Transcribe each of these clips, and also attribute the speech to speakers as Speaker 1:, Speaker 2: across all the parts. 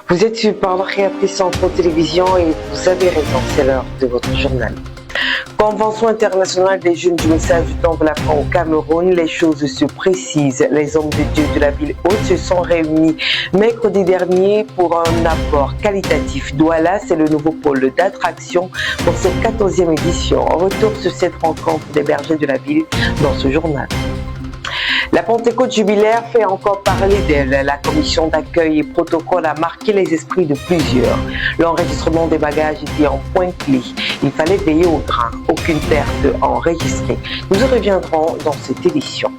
Speaker 1: Vous êtes suivi par Réapris Centre Télévision et vous avez raison, c'est l'heure de votre journal. Convention internationale des jeunes du message du temps de la fin au Cameroun, les choses se précisent. Les hommes de Dieu de la ville haute se sont réunis mercredi dernier pour un apport qualitatif. Douala, c'est le nouveau pôle d'attraction pour cette 14e édition. Retour sur cette rencontre des bergers de la ville dans ce journal. La Pentecôte jubilaire fait encore parler d'elle. La commission d'accueil et protocole a marqué les esprits de plusieurs. L'enregistrement des bagages était en point clé. Il fallait veiller au grain. Aucune perte enregistrée. Nous y reviendrons dans cette édition.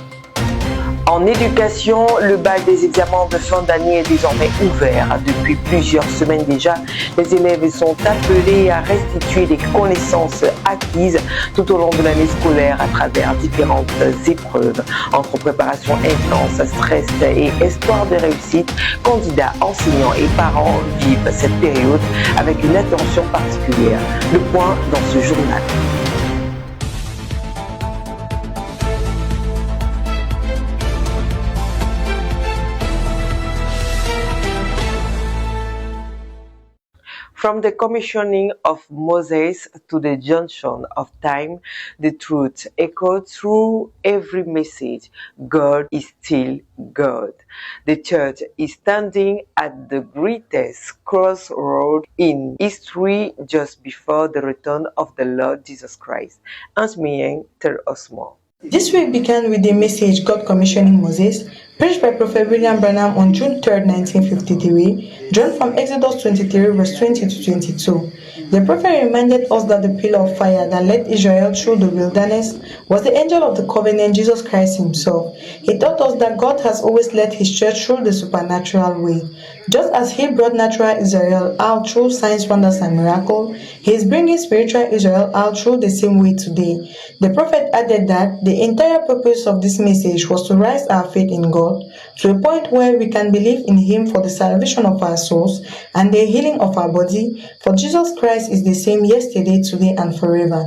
Speaker 1: En éducation, le bal des examens de fin d'année est désormais ouvert. Depuis plusieurs semaines déjà, les élèves sont appelés à restituer des connaissances acquises tout au long de l'année scolaire à travers différentes épreuves. Entre préparation intense, stress et espoir de réussite, candidats, enseignants et parents vivent cette période avec une attention particulière. Le point dans ce journal. From the commissioning of Moses to the junction of time, the truth echoed through every message. God is still God. The church is standing at the greatest crossroad in history just before the return of the Lord Jesus Christ. Hans Meyeng tells us more.
Speaker 2: This week began with the message God commissioning Moses, preached by Prophet William Branham on June 3, 1953, drawn from Exodus 23, verse 20 to 22. The prophet reminded us that the pillar of fire that led Israel through the wilderness was the angel of the covenant, Jesus Christ himself. He taught us that God has always led his church through the supernatural way. Just as he brought natural Israel out through signs, wonders, and miracles, he is bringing spiritual Israel out through the same way today. The prophet added that the entire purpose of this message was to raise our faith in God to a point where we can believe in him for the salvation of our souls and the healing of our body, for Jesus Christ is the same yesterday, today, and forever.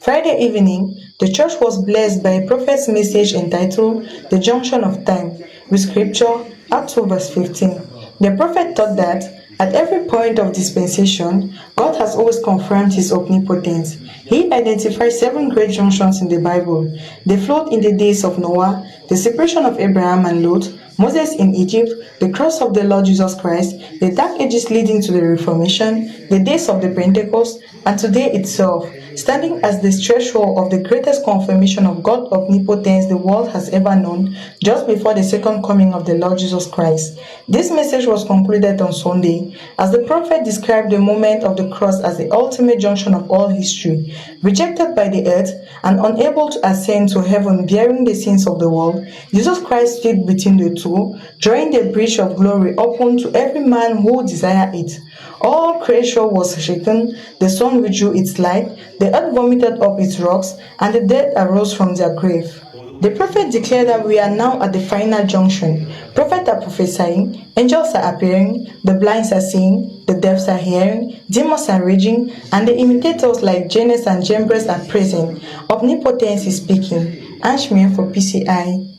Speaker 2: Friday evening, the church was blessed by a prophet's message entitled The Junction of Time, with scripture, Acts 2 verse 15. The prophet taught that at every point of dispensation, God has always confirmed his omnipotence. He identified 7 great junctions in the Bible: the flood in the days of Noah, the separation of Abraham and Lot, Moses in Egypt, the cross of the Lord Jesus Christ, the dark ages leading to the Reformation, the days of the Pentecost, and today itself, standing as the threshold of the greatest confirmation of God's omnipotence the world has ever known, just before the second coming of the Lord Jesus Christ. This message was concluded on Sunday, as the prophet described the moment of the cross as the ultimate junction of all history. Rejected by the earth and unable to ascend to heaven bearing the sins of the world, Jesus Christ stood between the two, drawing the bridge of glory open to every man who desires it. All creation was shaken, the sun withdrew its light, the earth vomited up its rocks, and the dead arose from their grave. The prophet declared that we are now at the final junction. Prophets are prophesying, angels are appearing, the blinds are seeing, the deafs are hearing, demons are raging, and the imitators like Jannes and Jambres are present. Omnipotence is speaking. Ashmir for PCI.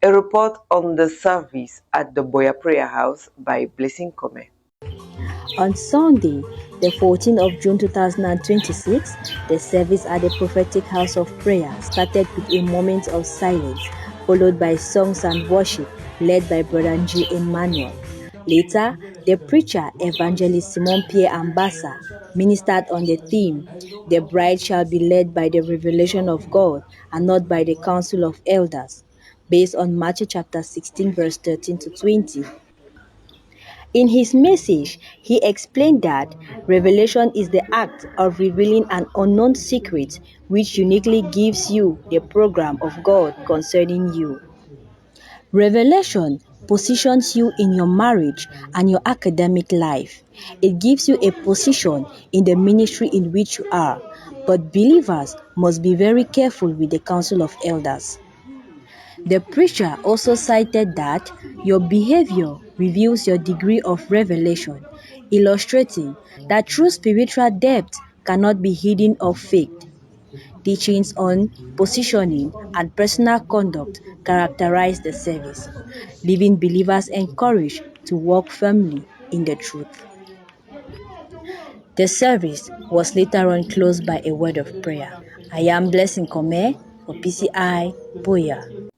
Speaker 1: A report on the service at the Boya Prayer House by Blessing Kome.
Speaker 3: On Sunday, the 14th of June 2026, the service at the Prophetic House of Prayer started with a moment of silence, followed by songs and worship led by Brother G. Emmanuel. Later, the preacher, Evangelist Simon Pierre Ambassa, ministered on the theme, "The bride shall be led by the revelation of God and not by the council of elders," based on Matthew chapter 16, verse 13 to 20. In his message, he explained that revelation is the act of revealing an unknown secret which uniquely gives you the program of God concerning you. Revelation positions you in your marriage and your academic life. It gives you a position in the ministry in which you are, but believers must be very careful with the council of elders. The preacher also cited that your behavior reveals your degree of revelation, illustrating that true spiritual depth cannot be hidden or faked. Teachings on positioning and personal conduct characterize the service, leaving believers encouraged to walk firmly in the truth. The service was later on closed by a word of prayer. I am Blessing Kome for PCI Boya.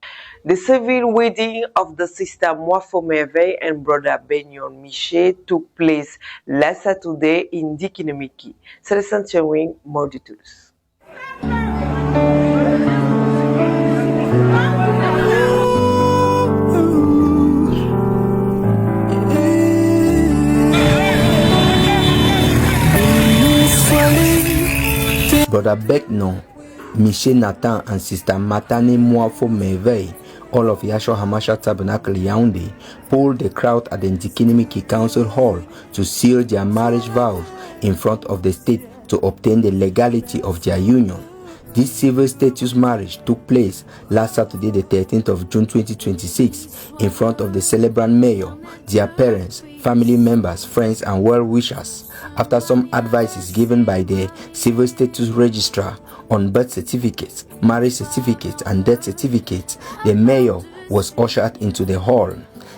Speaker 1: The civil wedding of the sister Mwafo Merveille and brother Benyon Miché took place last Saturday in Dikinemiki. Celestin Chewing, more details.
Speaker 4: Brother Beknon, Miché Nathan and sister Matane Mwafo Merveille, all of Yahshua Hamashiach Tabernacle Yaoundé, pulled the crowd at the Ndikinimiki Council Hall to seal their marriage vows in front of the state to obtain the legality of their union. This civil status marriage took place last Saturday, the 13th of June 2026, in front of the celebrant mayor, their parents, family members, friends, and well-wishers. After some advices given by the civil status registrar on birth certificates, marriage certificates, and death certificates, the mayor was ushered into the hall.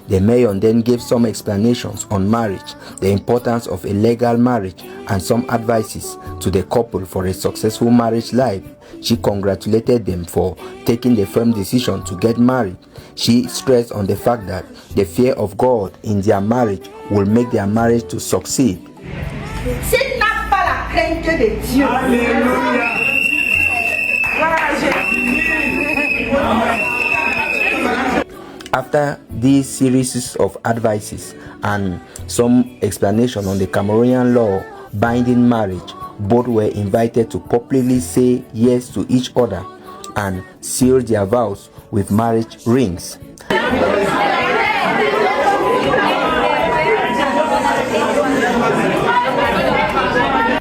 Speaker 4: The mayor then gave some explanations on marriage, the importance of a legal marriage, and some advices to the couple for a successful marriage life. She congratulated them for taking the firm decision to get married. She stressed on the fact that the fear of God in their marriage will make their marriage to succeed.
Speaker 5: S'il n'a pas la crainte de Dieu, Alléluia.
Speaker 4: After these series of advices and some explanation on the Cameroonian law binding marriage, both were invited to publicly say yes to each other and seal their vows with marriage rings.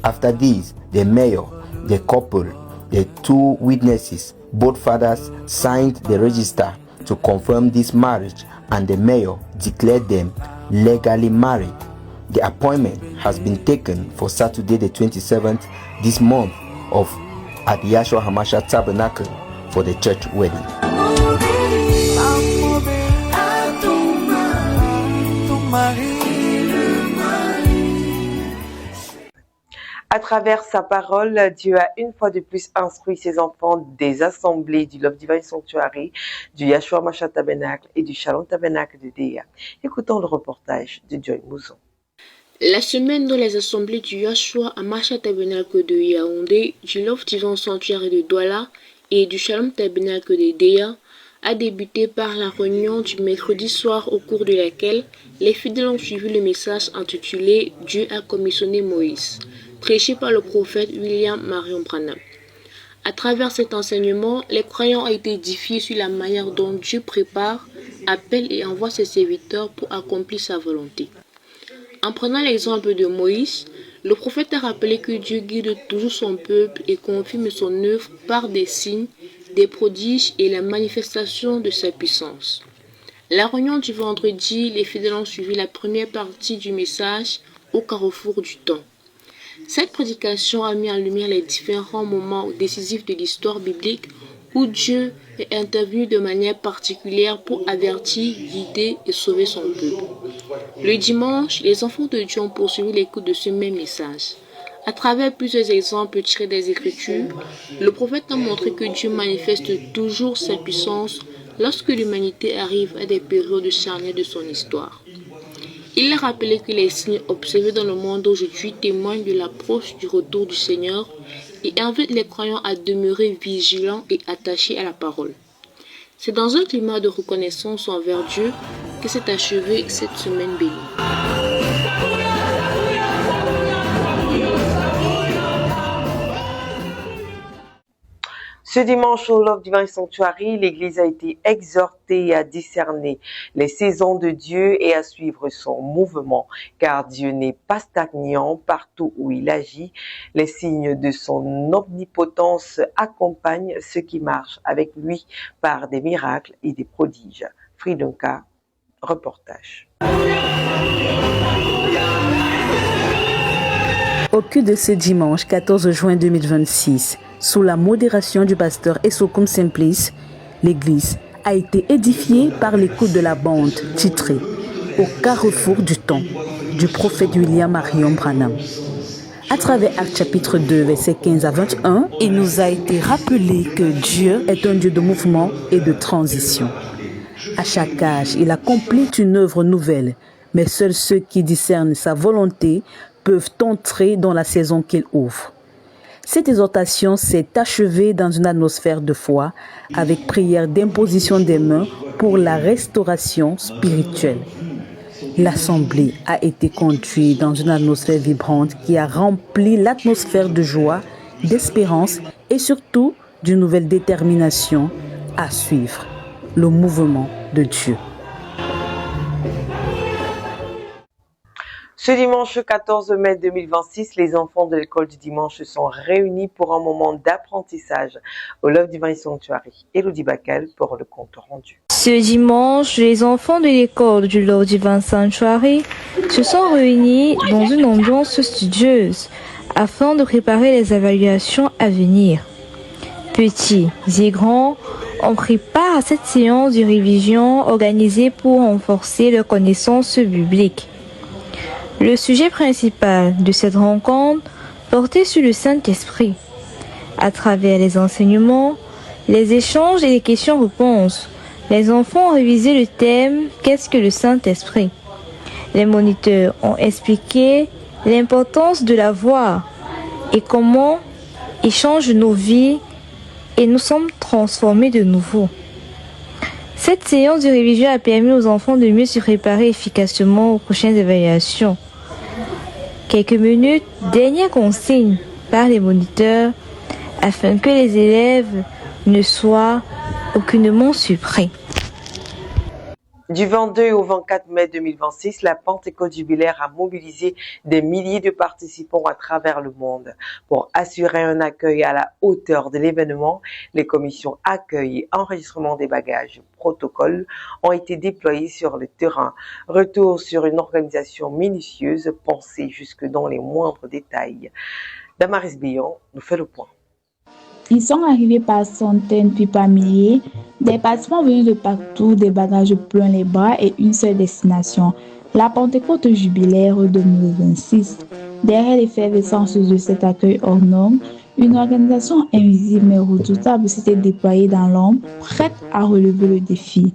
Speaker 4: After this, the mayor, the couple, the two witnesses, both fathers signed the register to confirm this marriage, and the mayor declared them legally married. The appointment has been taken for Saturday the 27th this month at Yahshua Hamashiach Tabernacle for the church wedding.
Speaker 1: À travers sa parole, Dieu a une fois de plus instruit ses enfants des assemblées du Love Divine Sanctuary, du Yahshua Hamashiach Tabernacle et du Shalom Tabernacle de Deya. Écoutons le reportage de Joy Mouzon.
Speaker 6: La semaine dans les assemblées du Yahshua Hamashiach Tabernacle de Yaoundé, du Love Divine Sanctuary de Douala et du Shalom Tabernacle de Deya a débuté par la réunion du mercredi soir au cours de laquelle les fidèles ont suivi le message intitulé « Dieu a commissionné Moïse », prêché par le prophète William Marion Branham. À travers cet enseignement, les croyants ont été édifiés sur la manière dont Dieu prépare, appelle et envoie ses serviteurs pour accomplir sa volonté. En prenant l'exemple de Moïse, le prophète a rappelé que Dieu guide toujours son peuple et confirme son œuvre par des signes, des prodiges et la manifestation de sa puissance. La réunion du vendredi, les fidèles ont suivi la première partie du message au carrefour du temps. Cette prédication a mis en lumière les différents moments décisifs de l'histoire biblique où Dieu est intervenu de manière particulière pour avertir, guider et sauver son peuple. Le dimanche, les enfants de Dieu ont poursuivi l'écoute de ce même message. À travers plusieurs exemples tirés des Écritures, le prophète a montré que Dieu manifeste toujours sa puissance lorsque l'humanité arrive à des périodes charnières de son histoire. Il a rappelé que les signes observés dans le monde aujourd'hui témoignent de l'approche du retour du Seigneur et invite les croyants à demeurer vigilants et attachés à la parole. C'est dans un climat de reconnaissance envers Dieu que s'est achevée cette semaine bénie.
Speaker 1: Ce dimanche au Love Divine Sanctuary, l'Église a été exhortée à discerner les saisons de Dieu et à suivre son mouvement, car Dieu n'est pas stagnant partout où il agit. Les signes de son omnipotence accompagnent ceux qui marchent avec lui par des miracles et des prodiges. Fridonka, reportage.
Speaker 7: Au cul de ce dimanche 14 juin 2026, sous la modération du pasteur Essokoum Simplice, l'église a été édifiée par l'écoute de la bande titrée « Au carrefour du temps ». du prophète William Marion Branham. À travers Actes chapitre 2, versets 15 à 21, il nous a été rappelé que Dieu est un Dieu de mouvement et de transition. À chaque âge, il accomplit une œuvre nouvelle, mais seuls ceux qui discernent sa volonté peuvent entrer dans la saison qu'il ouvre. Cette exhortation s'est achevée dans une atmosphère de foi, avec prière d'imposition des mains pour la restauration spirituelle. L'assemblée a été conduite dans une atmosphère vibrante qui a rempli l'atmosphère de joie, d'espérance et surtout d'une nouvelle détermination à suivre le mouvement de Dieu.
Speaker 1: Ce dimanche 14 mai 2026, les enfants de l'école du dimanche sont réunis pour un moment d'apprentissage au Love Divine Sanctuary. Elodie Bacal pour le compte rendu.
Speaker 8: Ce dimanche, les enfants de l'école du Love Divine Sanctuary se sont réunis dans une ambiance studieuse afin de préparer les évaluations à venir. Petits et grands ont pris part à cette séance de révision organisée pour renforcer leurs connaissances bibliques. Le sujet principal de cette rencontre portait sur le Saint-Esprit. À travers les enseignements, les échanges et les questions-réponses, les enfants ont révisé le thème « Qu'est-ce que le Saint-Esprit ?» Les moniteurs ont expliqué l'importance de la voix et comment il change nos vies et nous sommes transformés de nouveau. Cette séance de révision a permis aux enfants de mieux se préparer efficacement aux prochaines évaluations. Quelques minutes, dernière consigne par les moniteurs afin que les élèves ne soient aucunement surpris.
Speaker 1: Du 22 au 24 mai 2026, la Pentecôte jubilaire a mobilisé des milliers de participants à travers le monde. Pour assurer un accueil à la hauteur de l'événement, les commissions accueil et enregistrement des bagages protocoles ont été déployées sur le terrain. Retour sur une organisation minutieuse, pensée jusque dans les moindres détails. Damaris Billon nous fait le point.
Speaker 9: Ils sont arrivés par centaines puis par milliers, des participants venus de partout, des bagages pleins les bras et une seule destination, la Pentecôte jubilaire 2026. Derrière l'effervescence de cet accueil hors norme, une organisation invisible mais redoutable s'était déployée dans l'ombre, prête à relever le défi.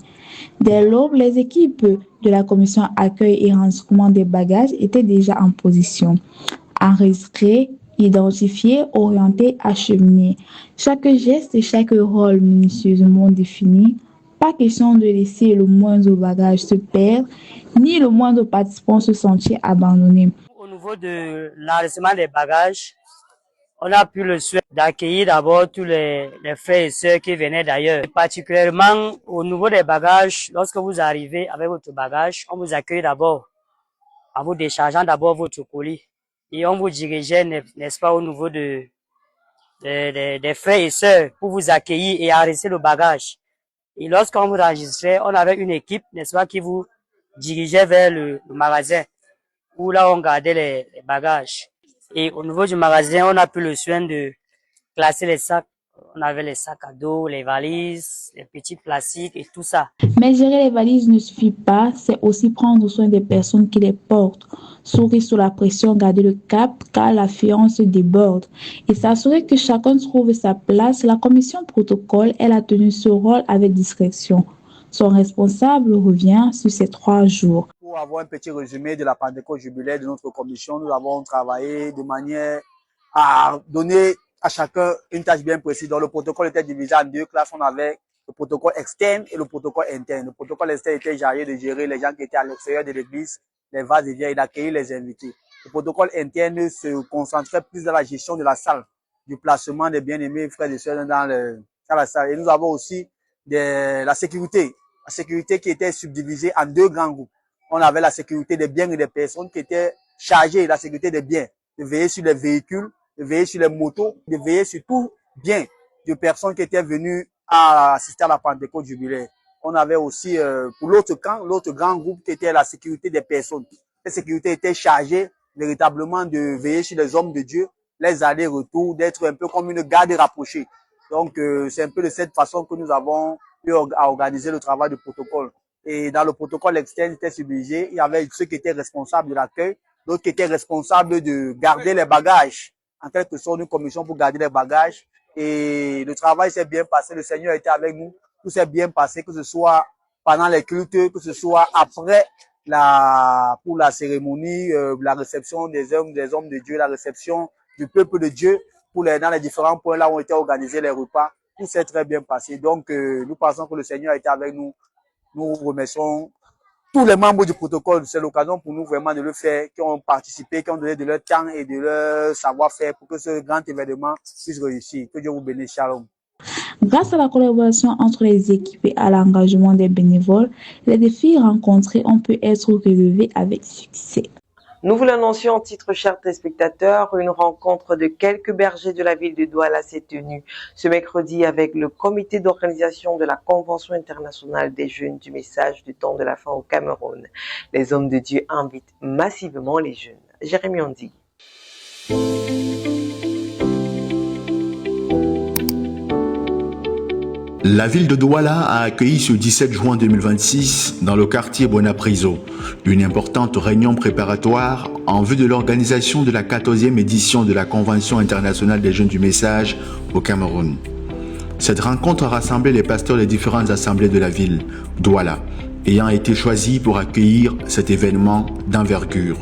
Speaker 9: Dès l'aube, les équipes de la commission accueil et enregistrement des bagages étaient déjà en position. Enregistrés, identifiés, orientés, acheminés. Chaque geste et chaque rôle minutieusement défini. Pas question de laisser le moindre bagage se perdre, ni le moindre participant se sentir abandonné.
Speaker 10: Au niveau de l'enregistrement des bagages, on a pu le souhait d'accueillir d'abord tous les frères et sœurs qui venaient d'ailleurs. Particulièrement au niveau des bagages, lorsque vous arrivez avec votre bagage, on vous accueille d'abord en vous déchargeant d'abord votre colis. Et on vous dirigeait, n'est-ce pas, au niveau des frères et sœurs pour vous accueillir et enregistrer le bagage. Et lorsqu'on vous enregistrait, on avait une équipe, n'est-ce pas, qui vous dirigeait vers le magasin où là on gardait les bagages. Et au niveau du magasin, on a pris le soin de classer les sacs. On avait les sacs à dos, les valises, les petits plastiques et tout ça.
Speaker 9: Mais gérer les valises ne suffit pas, c'est aussi prendre soin des personnes qui les portent. Sourire sous la pression, garder le cap car l'affluence déborde. Et s'assurer que chacun trouve sa place, la commission protocole, elle a tenu ce rôle avec discrétion. Son responsable revient sur ces 3 jours.
Speaker 11: Pour avoir un petit résumé de la Pentecôte jubilaire de notre commission, nous avons travaillé de manière à donner à chacun une tâche bien précise. Donc, le protocole était divisé en 2 classes. On avait le protocole externe et le protocole interne. Le protocole externe était chargé de gérer les gens qui étaient à l'extérieur de l'église, les vases et biens et d'accueillir les invités. Le protocole interne se concentrait plus dans la gestion de la salle, du placement des bien-aimés frères et sœurs dans la salle. Et nous avons aussi la sécurité qui était subdivisée en 2 grands groupes. On avait la sécurité des biens et des personnes qui étaient chargées de la sécurité des biens, de veiller sur les véhicules, de veiller sur les motos, de veiller sur tout bien de personnes qui étaient venues à assister à la Pentecôte jubilaire. On avait aussi, pour l'autre camp, l'autre grand groupe qui était la sécurité des personnes. Cette sécurité était chargée véritablement de veiller sur les hommes de Dieu, les allers-retours, d'être un peu comme une garde rapprochée. Donc, c'est un peu de cette façon que nous avons pu organiser le travail du protocole. Et dans le protocole externe, ils étaient subjugués. Il y avait ceux qui étaient responsables de l'accueil, d'autres qui étaient responsables de garder les bagages. En quelque sorte, une commission pour garder les bagages. Et le travail s'est bien passé. Le Seigneur était avec nous. Tout s'est bien passé, que ce soit pendant les cultes, que ce soit après pour la cérémonie, la réception des hommes de Dieu, la réception du peuple de Dieu dans les différents points là où ont été organisés les repas. Tout s'est très bien passé. Donc, nous pensons que le Seigneur a été avec nous. Nous remercions tous les membres du protocole. C'est l'occasion pour nous vraiment de le faire, qui ont participé, qui ont donné de leur temps et de leur savoir-faire pour que ce grand événement puisse réussir. Que Dieu vous bénisse. Shalom.
Speaker 9: Grâce à la collaboration entre les équipes et à l'engagement des bénévoles, les défis rencontrés ont pu être relevés avec succès.
Speaker 1: Nous vous l'annoncions en titre, chers téléspectateurs, une rencontre de quelques bergers de la ville de Douala s'est tenue ce mercredi avec le comité d'organisation de la Convention internationale des jeunes du message du temps de la fin au Cameroun. Les hommes de Dieu invitent massivement les jeunes. Jérémy Ondi.
Speaker 12: La ville de Douala a accueilli ce 17 juin 2026 dans le quartier Bonapriso une importante réunion préparatoire en vue de l'organisation de la 14e édition de la Convention internationale des jeunes du message au Cameroun. Cette rencontre a rassemblé les pasteurs des différentes assemblées de la ville, Douala, ayant été choisis pour accueillir cet événement d'envergure.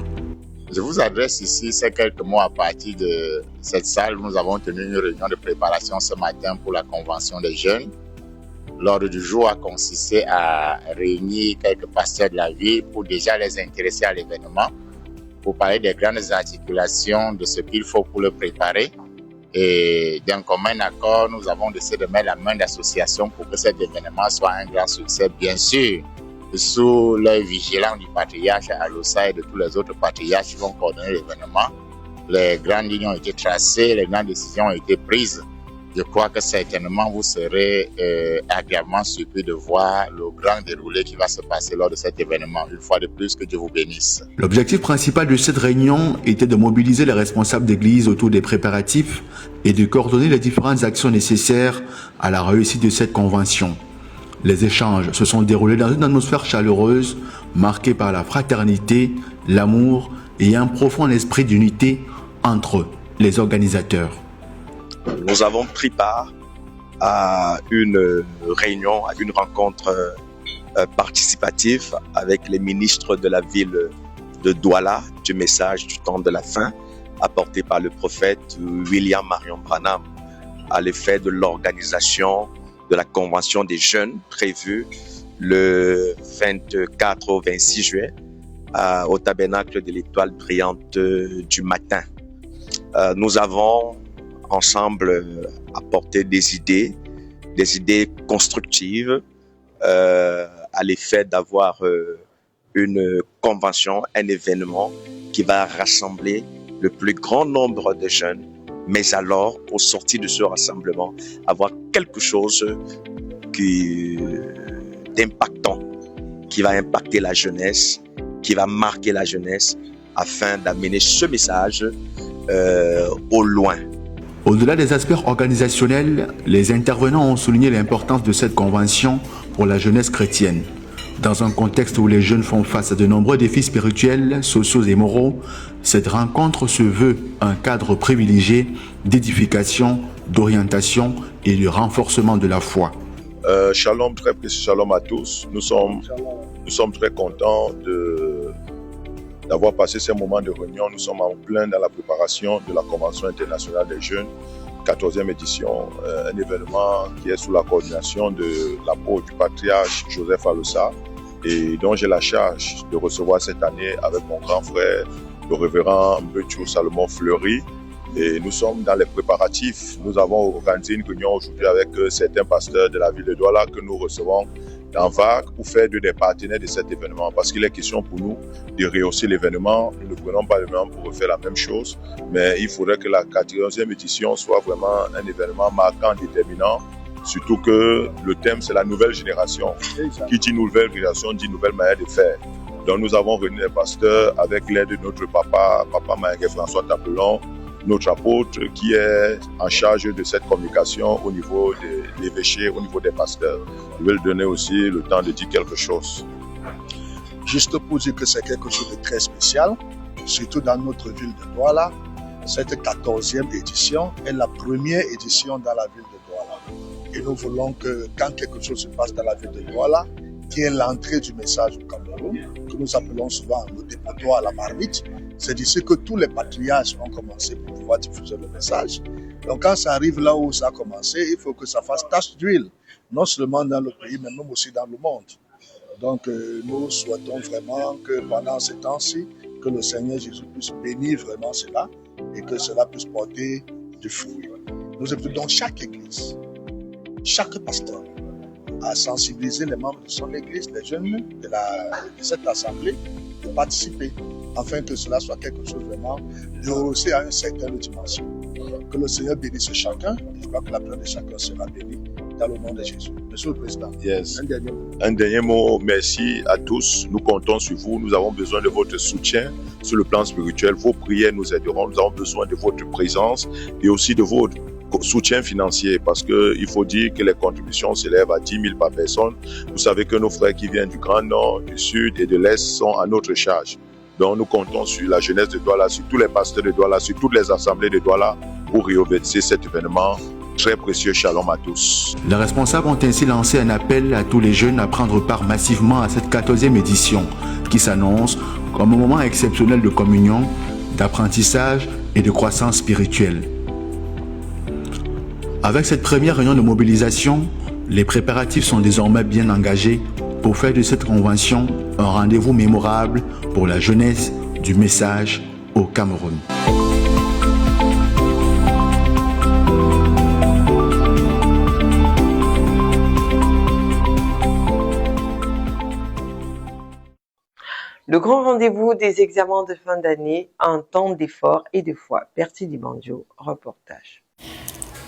Speaker 13: Je vous adresse ici ces quelques mots à partir de cette salle. Nous avons tenu une réunion de préparation ce matin pour la Convention des jeunes. L'ordre du jour a consisté à réunir quelques pasteurs de la ville pour déjà les intéresser à l'événement, pour parler des grandes articulations de ce qu'il faut pour le préparer. Et d'un commun accord, nous avons décidé de mettre la main d'association pour que cet événement soit un grand succès, bien sûr, sous l'œil vigilant du patriarche Alosa et de tous les autres patriarches qui vont coordonner l'événement. Les grandes lignes ont été tracées, les grandes décisions ont été prises. Je crois que certainement vous serez agréablement surpris de voir le grand déroulé qui va se passer lors de cet événement. Une fois de plus, que Dieu vous bénisse.
Speaker 12: L'objectif principal de cette réunion était de mobiliser les responsables d'église autour des préparatifs et de coordonner les différentes actions nécessaires à la réussite de cette convention. Les échanges se sont déroulés dans une atmosphère chaleureuse, marquée par la fraternité, l'amour et un profond esprit d'unité entre les organisateurs.
Speaker 14: Nous avons pris part à une réunion, à une rencontre participative avec les ministres de la ville de Douala du message du temps de la fin, apporté par le prophète William Marion Branham à l'effet de l'organisation de la Convention des jeunes prévue le 24 au 26 juin au tabernacle de l'Étoile brillante du matin. Nous avons ensemble apporté des idées constructives à l'effet d'avoir une convention, un événement qui va rassembler le plus grand nombre de jeunes, mais alors, au sortir de ce rassemblement, avoir quelque chose d'impactant, qui va impacter la jeunesse, qui va marquer la jeunesse, afin d'amener ce message au loin.
Speaker 12: Au-delà des aspects organisationnels, les intervenants ont souligné l'importance de cette convention pour la jeunesse chrétienne. Dans un contexte où les jeunes font face à de nombreux défis spirituels, sociaux et moraux, cette rencontre se veut un cadre privilégié d'édification, d'orientation et de renforcement de la foi.
Speaker 15: Shalom, très précieux shalom à tous. Nous sommes très contents d'avoir passé ces moments de réunion. Nous sommes en plein dans la préparation de la Convention internationale des jeunes, 14e édition, un événement qui est sous la coordination de l'apôtre du patriarche Joseph Alosa et dont j'ai la charge de recevoir cette année avec mon grand frère, le révérend Mbetchou Salomon Fleury. Et nous sommes dans les préparatifs. Nous avons organisé une réunion aujourd'hui avec certains pasteurs de la ville de Douala que nous recevons dans VAC pour faire des partenaires de cet événement. Parce qu'il est question pour nous de rehausser l'événement. Nous ne prenons pas l'événement pour refaire la même chose, mais il faudrait que la 14e édition soit vraiment un événement marquant, déterminant. Surtout que le thème, c'est la nouvelle génération. Qui dit nouvelle génération, dit nouvelle manière de faire. Donc nous avons réuni les pasteurs avec l'aide de notre papa Maïké François Tapelon, notre apôtre qui est en charge de cette communication au niveau de l'évêché, au niveau des pasteurs. Je vais lui donner aussi le temps de dire quelque chose.
Speaker 16: Juste pour dire que c'est quelque chose de très spécial, surtout dans notre ville de Douala. Cette 14e édition est la première édition dans la ville de Douala. Et nous voulons que quand quelque chose se passe dans la ville de Douala, qui est l'entrée du message au Cameroun, que nous appelons souvent le dépotoir à la marmite, c'est d'ici que tous les patriarches vont commencer pour pouvoir diffuser le message. Donc quand ça arrive là où ça a commencé, il faut que ça fasse tache d'huile, non seulement dans le pays, mais même aussi dans le monde. Donc nous souhaitons vraiment que pendant ces temps-ci, que le Seigneur Jésus puisse bénir vraiment cela et que cela puisse porter du fruit. Nous invitons donc chaque église, chaque pasteur à sensibiliser les membres de son église, les jeunes de cette assemblée, de participer, afin que cela soit quelque chose vraiment de rehaussé à une certaine dimension. Que le Seigneur bénisse chacun, et je crois que la prière de chacun sera bénie dans le nom de Jésus. Monsieur le Président,
Speaker 15: un dernier mot. Merci à tous. Nous comptons sur vous. Nous avons besoin de votre soutien sur le plan spirituel. Vos prières nous aideront. Nous avons besoin de votre présence et aussi de votre soutien financier, parce qu'il faut dire que les contributions s'élèvent à 10 000 par personne. Vous savez que nos frères qui viennent du Grand Nord, du Sud et de l'Est sont à notre charge. Donc nous comptons sur la jeunesse de Douala, sur tous les pasteurs de Douala, sur toutes les assemblées de Douala pour réorganiser cet événement très précieux. Shalom à tous.
Speaker 12: Les responsables ont ainsi lancé un appel à tous les jeunes à prendre part massivement à cette 14e édition qui s'annonce comme un moment exceptionnel de communion, d'apprentissage et de croissance spirituelle. Avec cette première réunion de mobilisation, les préparatifs sont désormais bien engagés pour faire de cette convention un rendez-vous mémorable pour la jeunesse du message au Cameroun.
Speaker 1: Le grand rendez-vous des examens de fin d'année, un temps d'effort et de foi. Bertie Dimandio, reportage.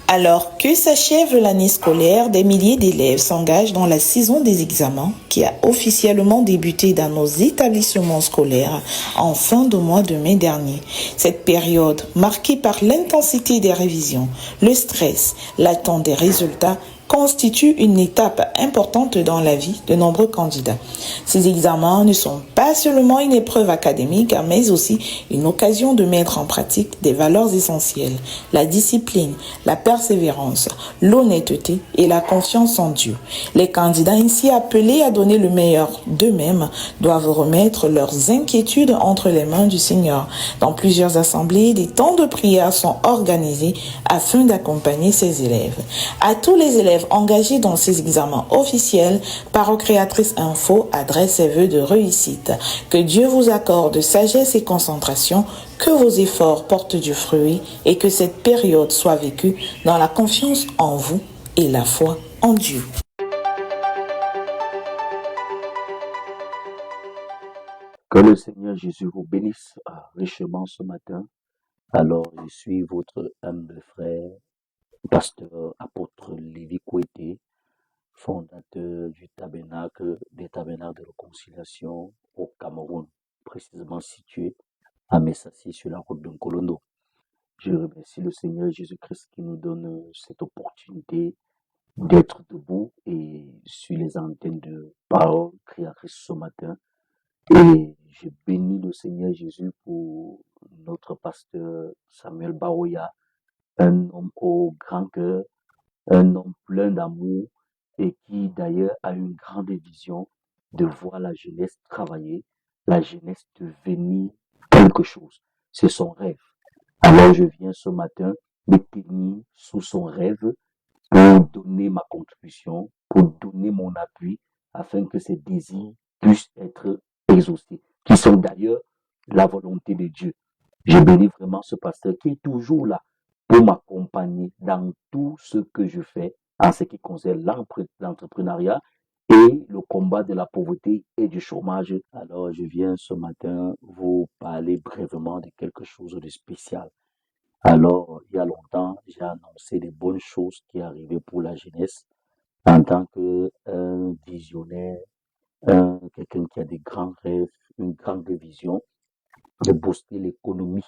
Speaker 17: Alors que s'achève l'année scolaire, des milliers d'élèves s'engagent dans la saison des examens qui a officiellement débuté dans nos établissements scolaires en fin de mois de mai dernier. Cette période, marquée par l'intensité des révisions, le stress, l'attente des résultats, constitue une étape importante dans la vie de nombreux candidats. Ces examens ne sont pas seulement une épreuve académique, mais aussi une occasion de mettre en pratique des valeurs essentielles, la discipline, la persévérance, l'honnêteté et la confiance en Dieu. Les candidats ainsi appelés à donner le meilleur d'eux-mêmes doivent remettre leurs inquiétudes entre les mains du Seigneur. Dans plusieurs assemblées, des temps de prière sont organisés afin d'accompagner ces élèves. À tous les élèves engagés dans ces examens officiels, Parocréatrice Info adresse ses vœux de réussite. Que Dieu vous accorde sagesse et concentration, que vos efforts portent du fruit et que cette période soit vécue dans la confiance en vous et la foi en Dieu.
Speaker 18: Que le Seigneur Jésus vous bénisse richement ce matin. Alors, je suis votre humble frère, pasteur apôtre Lévi Kouété, fondateur des tabernacles de réconciliation au Cameroun, précisément situé à Messassi sur la route d'Nkolondo. Je remercie le Seigneur Jésus-Christ qui nous donne cette opportunité d'être debout et sur les antennes de Parole Créatrice ce matin. Et je bénis le Seigneur Jésus pour notre pasteur Samuel Baroya, un homme au grand cœur, un homme plein d'amour et qui d'ailleurs a une grande vision de voir la jeunesse travailler, la jeunesse devenir quelque chose. C'est son rêve. Alors je viens ce matin me tenir sous son rêve pour donner ma contribution, pour donner mon appui afin que ses désirs puissent être exaucés, qui sont d'ailleurs la volonté de Dieu. Je bénis vraiment ce pasteur qui est toujours là pour m'accompagner dans tout ce que je fais en ce qui concerne l'entrepreneuriat et le combat de la pauvreté et du chômage. Alors, je viens ce matin vous parler brièvement de quelque chose de spécial. Alors, il y a longtemps, j'ai annoncé des bonnes choses qui arrivaient pour la jeunesse en tant qu'un visionnaire, quelqu'un qui a des grands rêves, une grande vision de booster l'économie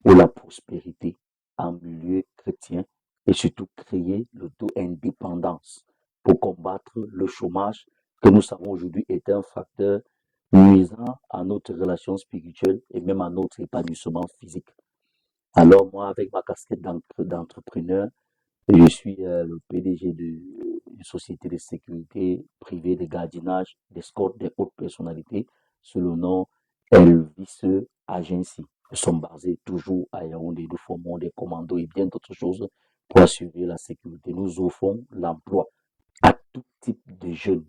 Speaker 18: et la prospérité en milieu chrétien et surtout créer l'auto-indépendance pour combattre le chômage que nous savons aujourd'hui est un facteur nuisant à notre relation spirituelle et même à notre épanouissement physique. Alors moi, avec ma casquette d'entrepreneur, je suis le PDG d'une société de sécurité privée de gardiennage, d'escorte des hautes personnalités sous le nom Elvis Agency. Nous sommes basés toujours à Yaoundé, nous formons des commandos et bien d'autres choses pour assurer la sécurité. Nous offrons l'emploi à tout type de jeunes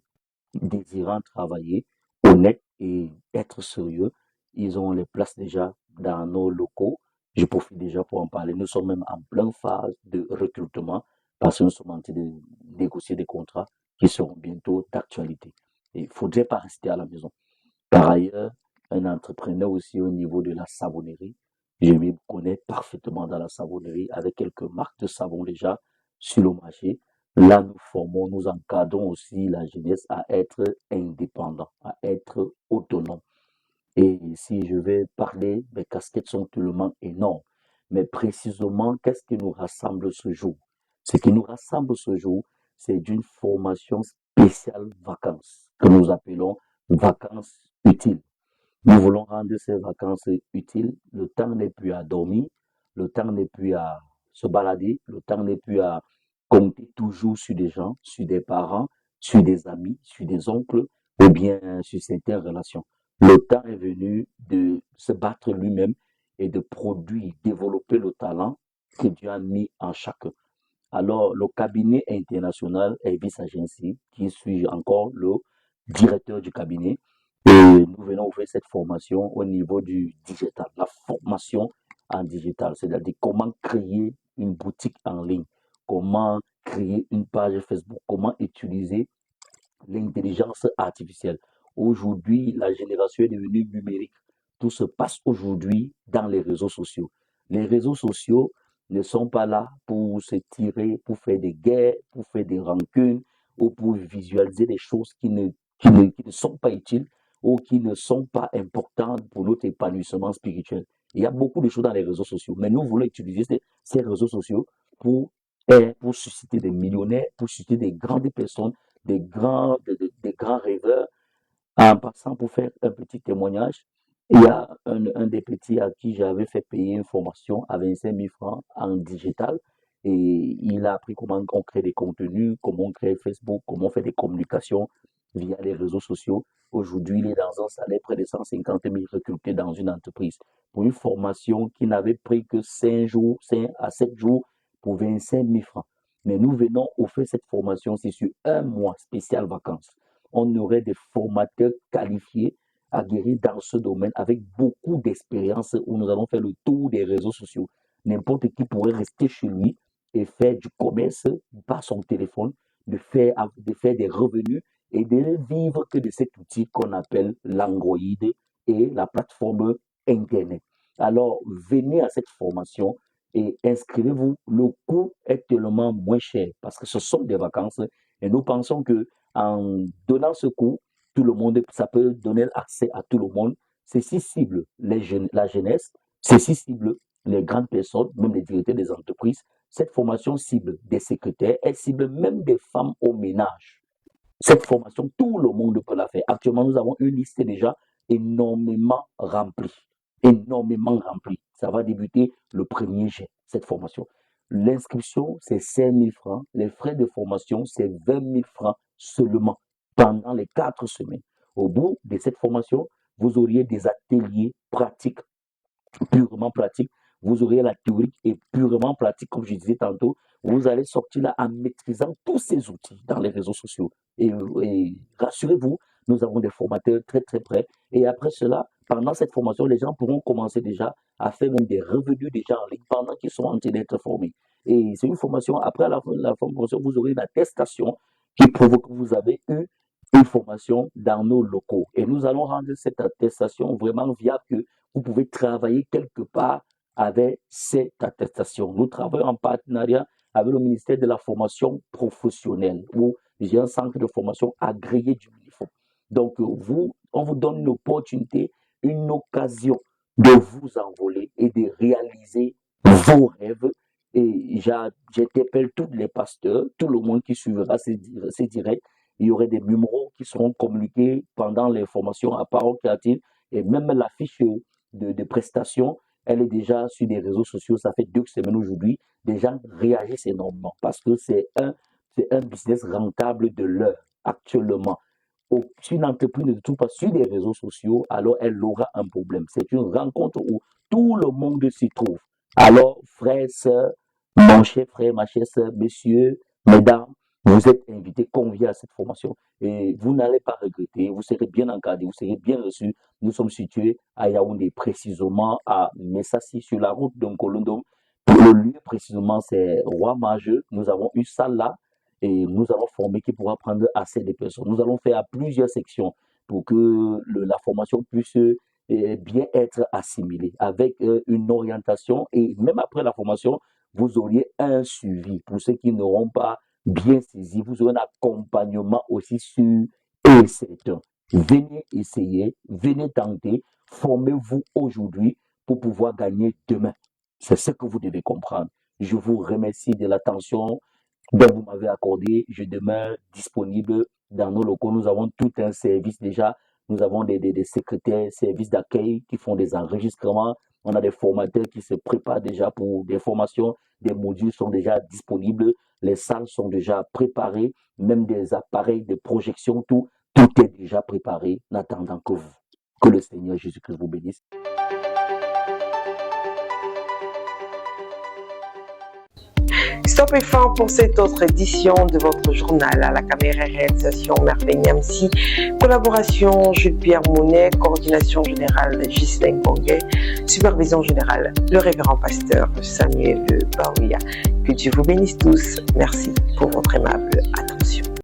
Speaker 18: désirant travailler, honnêtes et être sérieux. Ils ont les places déjà dans nos locaux. Je profite déjà pour en parler. Nous sommes même en pleine phase de recrutement parce que nous sommes en train de négocier des contrats qui seront bientôt d'actualité. Il ne faudrait pas rester à la maison. Par ailleurs, un entrepreneur aussi au niveau de la savonnerie. Je me connais parfaitement dans la savonnerie avec quelques marques de savon déjà sur le marché. Là, nous formons, nous encadrons aussi la jeunesse à être indépendant, à être autonome. Et si je vais parler, mes casquettes sont tellement énormes. Mais précisément, qu'est-ce qui nous rassemble ce jour? Ce qui nous rassemble ce jour, c'est d'une formation spéciale vacances, que nous appelons vacances utiles. Nous voulons rendre ces vacances utiles. Le temps n'est plus à dormir, le temps n'est plus à se balader, le temps n'est plus à compter toujours sur des gens, sur des parents, sur des amis, sur des oncles ou bien sur certaines relations. Le temps est venu de se battre lui-même et de produire, développer le talent que Dieu a mis en chacun. Alors, le cabinet international Elvis Agency, qui suis encore le directeur du cabinet, et nous venons ouvrir cette formation au niveau du digital, la formation en digital, c'est-à-dire comment créer une boutique en ligne, comment créer une page Facebook, comment utiliser l'intelligence artificielle. Aujourd'hui, la génération est devenue numérique. Tout se passe aujourd'hui dans les réseaux sociaux. Les réseaux sociaux ne sont pas là pour se tirer, pour faire des guerres, pour faire des rancunes ou pour visualiser des choses qui ne sont pas utiles ou qui ne sont pas importantes pour notre épanouissement spirituel. Il y a beaucoup de choses dans les réseaux sociaux, mais nous voulons utiliser ces réseaux sociaux pour susciter des millionnaires, pour susciter des grandes personnes, des grands rêveurs. En passant pour faire un petit témoignage, il y a un des petits à qui j'avais fait payer une formation à 25 000 francs en digital et il a appris comment on crée des contenus, comment on crée Facebook, comment on fait des communications via les réseaux sociaux. Aujourd'hui, il est dans un salaire près de 150 000 recrutés dans une entreprise pour une formation qui n'avait pris que 5 à 7 jours pour 25 000 francs. Mais nous venons offrir cette formation, c'est sur un mois spécial vacances. On aurait des formateurs qualifiés, aguerris dans ce domaine, avec beaucoup d'expérience où nous allons faire le tour des réseaux sociaux. N'importe qui pourrait rester chez lui et faire du commerce par son téléphone, de faire des revenus et de ne vivre que de cet outil qu'on appelle l'Android et la plateforme Internet. Alors, venez à cette formation et inscrivez-vous. Le coût est tellement moins cher parce que ce sont des vacances et nous pensons que en donnant ce cours, tout le monde, ça peut donner accès à tout le monde. C'est si cible la jeunesse, c'est si cible les grandes personnes, même les directeurs des entreprises. Cette formation cible des secrétaires, elle cible même des femmes au ménage. Cette formation, tout le monde peut la faire. Actuellement, nous avons une liste déjà énormément remplie. Énormément remplie. Ça va débuter le 1er juin, cette formation. L'inscription, c'est 5 000 francs. Les frais de formation, c'est 20 000 francs seulement pendant les 4 semaines. Au bout de cette formation, vous auriez des ateliers pratiques, purement pratiques. Vous aurez la théorie et purement pratique, comme je disais tantôt. Vous allez sortir là en maîtrisant tous ces outils dans les réseaux sociaux. Et rassurez-vous, nous avons des formateurs très très près. Et après cela, pendant cette formation, les gens pourront commencer déjà à faire même des revenus déjà en ligne pendant qu'ils sont en train d'être formés. Et c'est une formation, après la formation, vous aurez une attestation qui prouve que vous avez eu une formation dans nos locaux. Et nous allons rendre cette attestation vraiment viable que vous pouvez travailler quelque part avec cette attestation. Nous travaillons en partenariat avec le ministère de la formation professionnelle où j'ai un centre de formation agréé du MINIFOP. Donc, on vous donne une opportunité, une occasion de vous envoler et de réaliser vos rêves. Et j'interpelle tous les pasteurs, tout le monde qui suivra ces directs. Il y aurait des numéros qui seront communiqués pendant les formations à parole créative. Et même la fiche de prestation, elle est déjà sur les réseaux sociaux. Ça fait 2 semaines aujourd'hui. Les gens réagissent énormément parce que c'est un business rentable de l'heure actuellement. Si une entreprise ne trouve pas sur les réseaux sociaux, alors elle aura un problème. C'est une rencontre où tout le monde s'y trouve. Alors, frères, sœurs, mon cher frère, ma chère sœur, messieurs, mesdames, vous êtes invités, conviés à cette formation et vous n'allez pas regretter, vous serez bien encadrés, vous serez bien reçus. Nous sommes situés à Yaoundé, précisément à Messassi, sur la route d'Onkolondom. Le lieu précisément, c'est Roi Majeux. Nous avons une salle là et nous allons former qui pourra prendre assez de personnes. Nous allons faire plusieurs sections pour que la formation puisse bien être assimilée avec une orientation et même après la formation, vous auriez un suivi. Pour ceux qui n'auront pas bien saisi, vous aurez un accompagnement aussi sûr et certain. Venez essayer, venez tenter, formez-vous aujourd'hui pour pouvoir gagner demain. C'est ce que vous devez comprendre. Je vous remercie de l'attention dont vous m'avez accordé. Je demeure disponible dans nos locaux. Nous avons tout un service déjà. Nous avons des secrétaires, services d'accueil qui font des enregistrements. On a des formateurs qui se préparent déjà pour des formations. Des modules sont déjà disponibles. Les salles sont déjà préparées. Même des appareils de projection, tout est déjà préparé. En attendant que le Seigneur Jésus-Christ vous bénisse.
Speaker 1: Stop et fin pour cette autre édition de votre journal. À la caméra réalisation Merveille Niamsi, collaboration Jules-Pierre Mounet, coordination générale Ghislaine Bonguet, supervision générale le révérend pasteur Samuel Baouya. Que Dieu vous bénisse tous. Merci pour votre aimable attention.